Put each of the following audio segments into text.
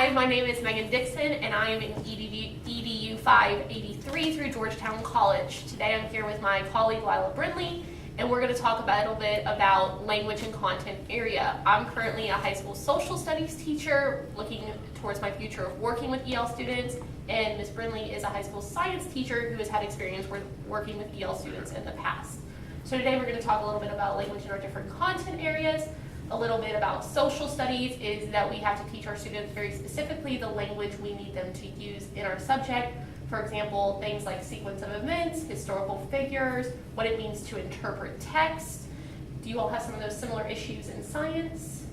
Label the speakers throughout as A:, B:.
A: Hi, my name is Megan Dixon, and I am in EDU583 through Georgetown College. Today I'm here with my colleague Lila Brindley, and we're going to talk a little bit about language and content area. I'm currently a high school social studies teacher looking towards my future of working with EL students, and Ms. Brindley is a high school science teacher who has had experience with working with EL students in the past. So today we're going to talk a little bit about language in our different content areas. A little bit about social studies is that we have to teach our students very specifically the language we need them to use in our subject. For example, things like sequence of events, historical figures, what it means to interpret text. Do you all have some of those similar issues in science?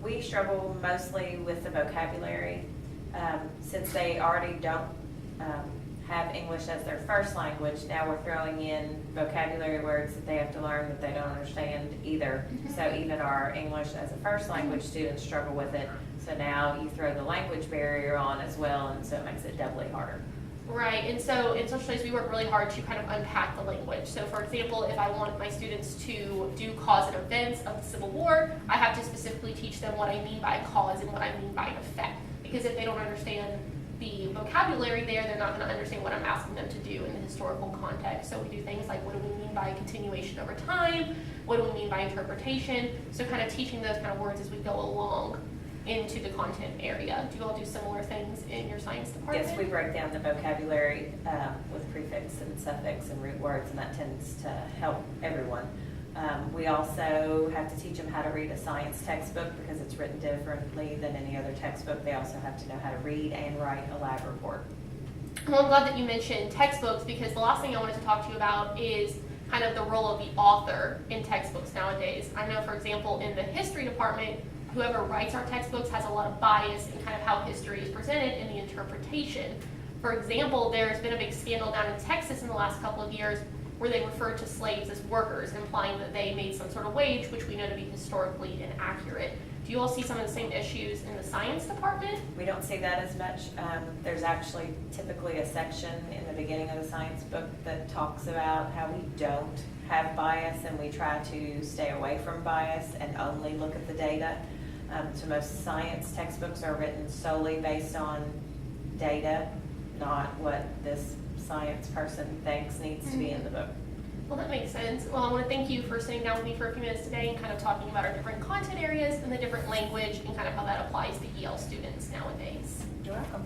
B: We struggle mostly with the vocabulary. Since they already don't have English as their first language, now we're throwing in vocabulary words that they have to learn that they don't understand either. So even our English as a first language students struggle with it. So now you throw the language barrier on as well, and so it makes it doubly harder.
A: Right, and so in social studies we work really hard to kind of unpack the language. So for example, if I want my students to do cause and events of the Civil War, I have to specifically teach them what I mean by a cause and what I mean by an effect. Because if they don't understand the vocabulary there, they're not going to understand what I'm asking them to do in the historical context. So we do things like, what do we mean by continuation over time? What do we mean by interpretation? So kind of teaching those kind of words as we go along into the content area. Do you all do similar things in your science department?
B: Yes, we break down the vocabulary with prefix and suffix and root words, and that tends to help everyone. We also have to teach them how to read a science textbook because it's written differently than any other textbook. They also have to know how to read and write a lab report.
A: Well, I'm glad that you mentioned textbooks, because the last thing I wanted to talk to you about is kind of the role of the author in textbooks nowadays. I know, for example, in the history department, whoever writes our textbooks has a lot of bias in kind of how history is presented in the interpretation. For example, there's been a big scandal down in Texas in the last couple of years where they referred to slaves as workers, implying that they made some sort of wage, which we know to be historically inaccurate. Do you all see some of the same issues in the science department?
B: We don't see that as much. There's actually typically a section in the beginning of the science book that talks about how we don't have bias and we try to stay away from bias and only look at the data. So most science textbooks are written solely based on data, not what this science person thinks needs to be in the book.
A: Well, that makes sense. Well, I want to thank you for sitting down with me for a few minutes today and kind of talking about our different content areas and the different language and kind of how that applies to EL students nowadays.
B: You're welcome.